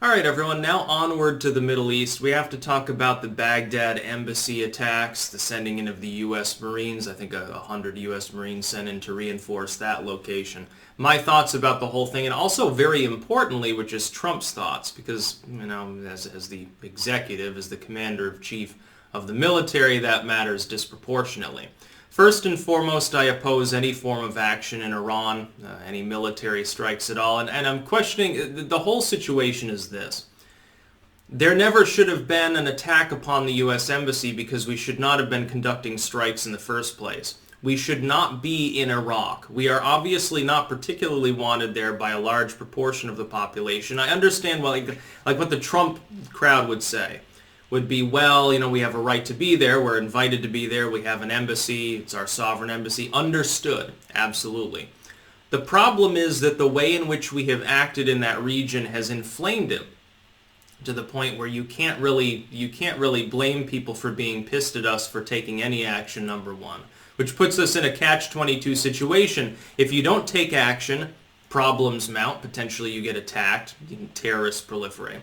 Alright everyone, now onward to the Middle East. We have to talk about the Baghdad embassy attacks, the sending in of the U.S. Marines. I think 100 U.S. Marines sent in to reinforce that location. My thoughts about the whole thing, and also very importantly, which is Trump's thoughts, because, as the executive, as the commander-in-chief of the military, that matters disproportionately. First and foremost, I oppose any form of action in Iran, any military strikes at all, and I'm questioning, the whole situation is this. There never should have been an attack upon the U.S. Embassy because we should not have been conducting strikes in the first place. We should not be in Iraq. We are obviously not particularly wanted there by a large proportion of the population. I understand, like what the Trump crowd would say. Would be, well, we have a right to be there, we're invited to be there, we have an embassy, it's our sovereign embassy. Understood, absolutely. The problem is that the way in which we have acted in that region has inflamed it to the point where you can't really blame people for being pissed at us for taking any action, number one. Which puts us in a catch-22 situation. If you don't take action, problems mount, potentially you get attacked, terrorists proliferate.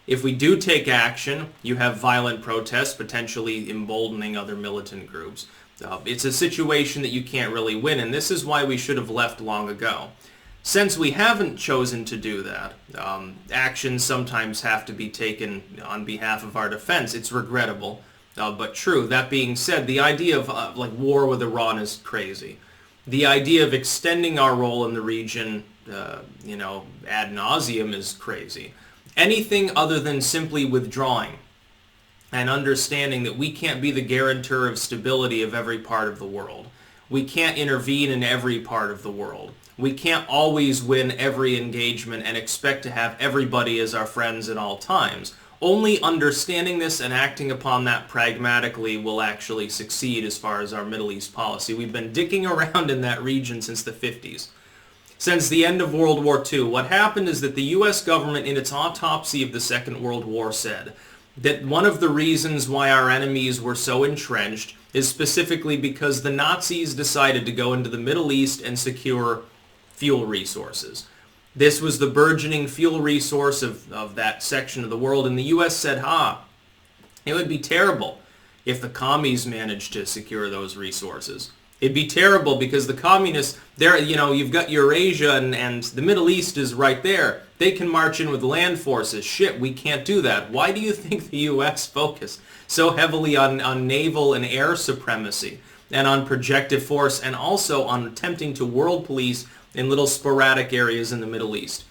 If we do take action, you have violent protests, potentially emboldening other militant groups. It's a situation that you can't really win, and this is why we should have left long ago. Since we haven't chosen to do that, actions sometimes have to be taken on behalf of our defense. It's regrettable, but true. That being said, the idea of war with Iran is crazy. The idea of extending our role in the region, ad nauseum is crazy. Anything other than simply withdrawing and understanding that we can't be the guarantor of stability of every part of the world. We can't intervene in every part of the world. We can't always win every engagement and expect to have everybody as our friends at all times. Only understanding this and acting upon that pragmatically will actually succeed as far as our Middle East policy. We've been dicking around in that region since the 50s. Since the end of World War II, what happened is that the U.S. government in its autopsy of the Second World War said that one of the reasons why our enemies were so entrenched is specifically because the Nazis decided to go into the Middle East and secure fuel resources. This was the burgeoning fuel resource of that section of the world, and the U.S. said, it would be terrible if the commies managed to secure those resources. It'd be terrible because the communists, you've got Eurasia and the Middle East is right there. They can march in with land forces. Shit, we can't do that. Why do you think the U.S. focused so heavily on naval and air supremacy and on projective force and also on attempting to world police in little sporadic areas in the Middle East,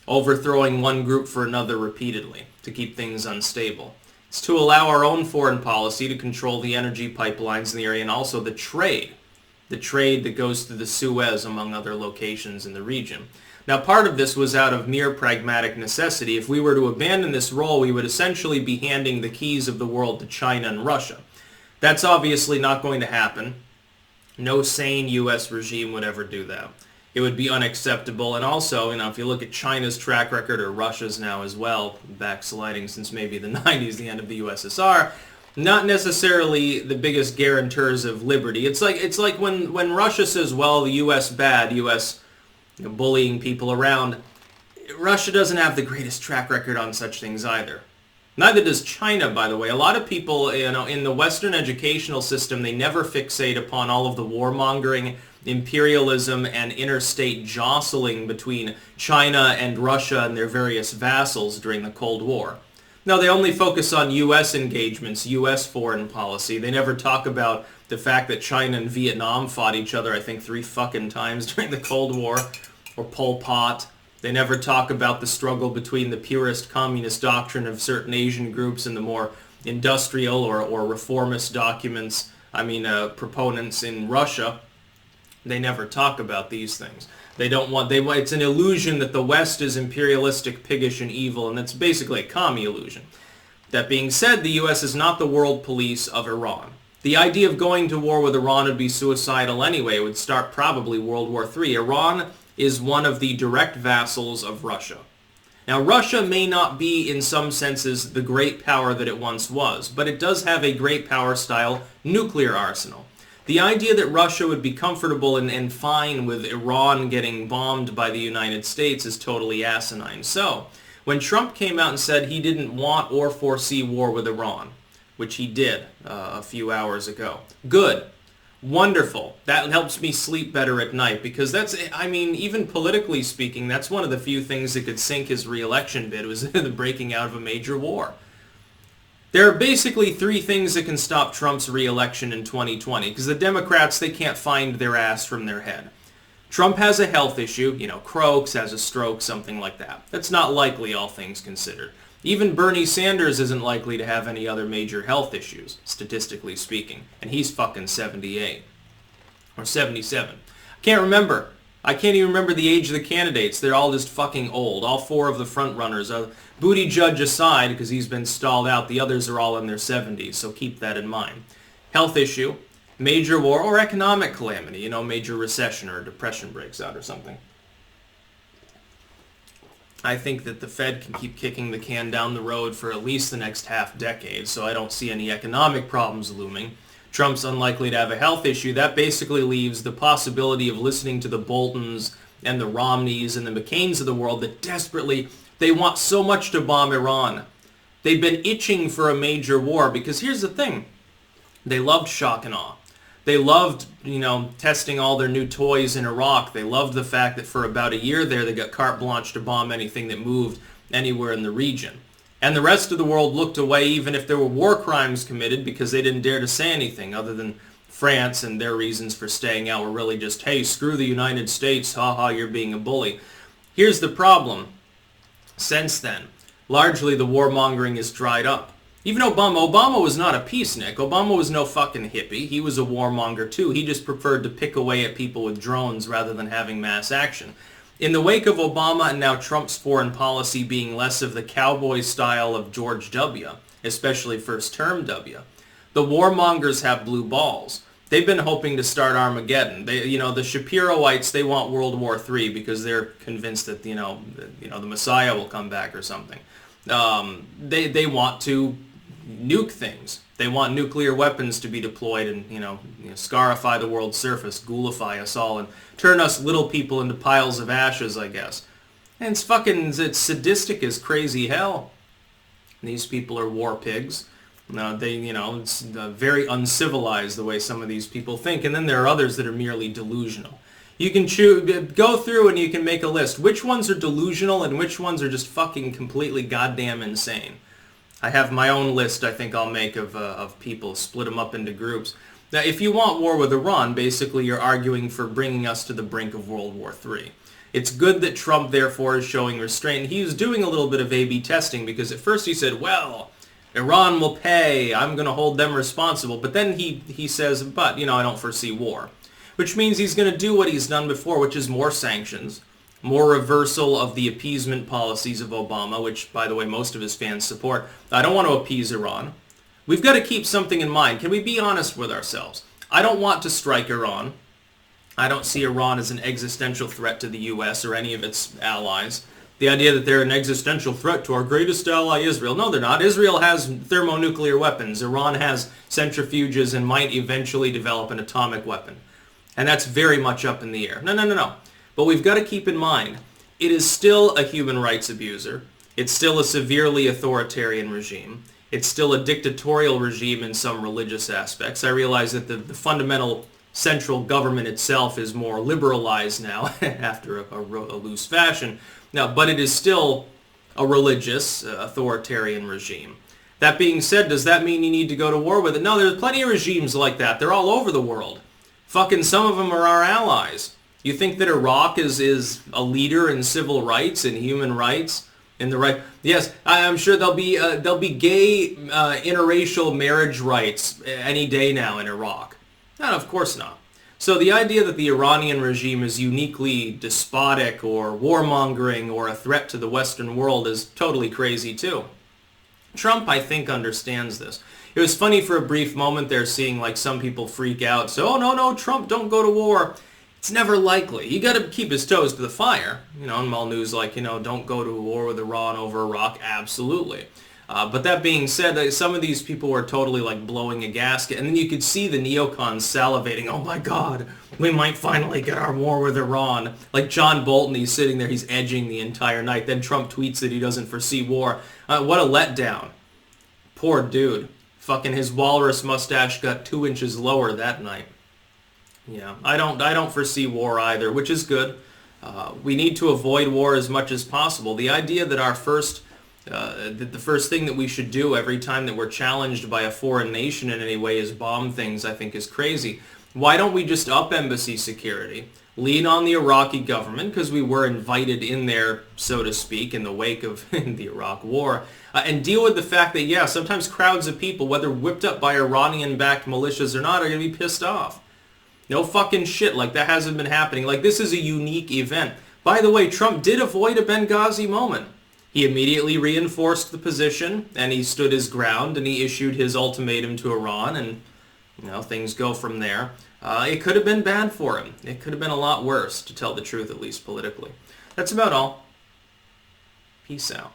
overthrowing one group for another repeatedly to keep things unstable? It's to allow our own foreign policy to control the energy pipelines in the area and also the trade that goes through the Suez, among other locations in the region. Now, part of this was out of mere pragmatic necessity. If we were to abandon this role, we would essentially be handing the keys of the world to China and Russia. That's obviously not going to happen. No sane U.S. regime would ever do that. It would be unacceptable. And also, if you look at China's track record, or Russia's now as well, backsliding since maybe the 90s, the end of the USSR, not necessarily the biggest guarantors of liberty. It's like when Russia says, well, the U.S. bad, U.S. Bullying people around. Russia doesn't have the greatest track record on such things either. Neither does China, by the way. A lot of people, in the Western educational system, they never fixate upon all of the warmongering, imperialism, and interstate jostling between China and Russia and their various vassals during the Cold War. No, they only focus on U.S. engagements, U.S. foreign policy. They never talk about the fact that China and Vietnam fought each other, I think, 3 fucking times during the Cold War, or Pol Pot. They never talk about the struggle between the purist communist doctrine of certain Asian groups and the more industrial or reformist proponents in Russia. They never talk about these things. It's an illusion that the West is imperialistic, piggish, and evil, and that's basically a commie illusion. That being said, the U.S. is not the world police of Iran. The idea of going to war with Iran would be suicidal anyway. It would start probably World War III. Iran is one of the direct vassals of Russia. Now, Russia may not be, in some senses, the great power that it once was, but it does have a great power-style nuclear arsenal. The idea that Russia would be comfortable and fine with Iran getting bombed by the United States is totally asinine. So, When Trump came out and said he didn't want or foresee war with Iran, which he did a few hours ago. Good. Wonderful. That helps me sleep better at night because that's, I mean, even politically speaking, that's one of the few things that could sink his re-election bid was the breaking out of a major war. There are basically three things that can stop Trump's re-election in 2020 because the Democrats, they can't find their ass from their head. Trump has a health issue, croaks, has a stroke, something like that. That's not likely, all things considered. Even Bernie Sanders isn't likely to have any other major health issues, statistically speaking. And he's fucking 78. Or 77. Can't remember. I can't even remember the age of the candidates. They're all just fucking old. All four of the front runners. Buttigieg aside, because he's been stalled out, the others are all in their 70s, so keep that in mind. Health issue, major war, or economic calamity. Major recession or depression breaks out or something. I think that the Fed can keep kicking the can down the road for at least the next half decade, so I don't see any economic problems looming. Trump's unlikely to have a health issue. That basically leaves the possibility of listening to the Boltons and the Romneys and the McCains of the world that desperately, they want so much to bomb Iran. They've been itching for a major war because here's the thing. They loved shock and awe. They loved, testing all their new toys in Iraq. They loved the fact that for about a year there, they got carte blanche to bomb anything that moved anywhere in the region. And the rest of the world looked away even if there were war crimes committed because they didn't dare to say anything other than France and their reasons for staying out were really just, hey, screw the United States, haha, you're being a bully. Here's the problem. Since then, largely the warmongering is dried up. Even Obama was not a peacenik. Obama was no fucking hippie. He was a warmonger too. He just preferred to pick away at people with drones rather than having mass action. In the wake of Obama and now Trump's foreign policy being less of the cowboy style of George W., especially first term W., the warmongers have blue balls. They've been hoping to start Armageddon. The Shapiroites, they want World War III because they're convinced that the Messiah will come back or something. They want to nuke things. They want nuclear weapons to be deployed and, scarify the world's surface, ghoulify us all, and turn us little people into piles of ashes, I guess. And it's sadistic as crazy hell. These people are war pigs. It's very uncivilized the way some of these people think. And then there are others that are merely delusional. You can go through and you can make a list. Which ones are delusional and which ones are just fucking completely goddamn insane? I have my own list I think I'll make of people, split them up into groups. Now, if you want war with Iran, basically you're arguing for bringing us to the brink of World War III. It's good that Trump, therefore, is showing restraint. He was doing a little bit of A/B testing because at first he said, well, Iran will pay, I'm going to hold them responsible. But then he says, but, I don't foresee war. Which means he's going to do what he's done before, which is more sanctions, more reversal of the appeasement policies of Obama, which, by the way, most of his fans support. I don't want to appease Iran. We've got to keep something in mind. Can we be honest with ourselves? I don't want to strike Iran. I don't see Iran as an existential threat to the U.S. or any of its allies. The idea that they're an existential threat to our greatest ally, Israel. No, they're not. Israel has thermonuclear weapons. Iran has centrifuges and might eventually develop an atomic weapon. And that's very much up in the air. No. But we've got to keep in mind, it is still a human rights abuser. It's still a severely authoritarian regime. It's still a dictatorial regime in some religious aspects. I realize that the fundamental central government itself is more liberalized now after a loose fashion. Now, but it is still a religious, authoritarian regime. That being said, does that mean you need to go to war with it? No, there's plenty of regimes like that. They're all over the world. Fucking some of them are our allies. You think that Iraq is a leader in civil rights and human rights? In the right, yes, I'm sure there'll be gay interracial marriage rights any day now in Iraq. No, of course not. So the idea that the Iranian regime is uniquely despotic or warmongering or a threat to the Western world is totally crazy too. Trump, I think, understands this. It was funny for a brief moment there seeing like some people freak out. So, oh no, Trump, don't go to war. It's never likely. You got to keep his toes to the fire. And Mal News don't go to war with Iran over Iraq. Absolutely. But that being said, some of these people were totally like blowing a gasket, and then you could see the neocons salivating, oh my god, we might finally get our war with Iran. Like John Bolton, he's sitting there, he's edging the entire night. Then Trump tweets that he doesn't foresee war. What a letdown. Poor dude. Fucking his walrus mustache got 2 inches lower that night. Yeah, I don't foresee war either, which is good. We need to avoid war as much as possible. The idea that the first thing that we should do every time that we're challenged by a foreign nation in any way is bomb things, I think is crazy. Why don't we just up embassy security, lean on the Iraqi government, because we were invited in there, so to speak, in the wake of the Iraq War, and deal with the fact that, yeah, sometimes crowds of people, whether whipped up by Iranian-backed militias or not, are going to be pissed off. No fucking shit, like that hasn't been happening. Like, this is a unique event. By the way, Trump did avoid a Benghazi moment. He immediately reinforced the position, and he stood his ground, and he issued his ultimatum to Iran, and, you know, things go from there. It could have been bad for him. It could have been a lot worse, to tell the truth, at least politically. That's about all. Peace out.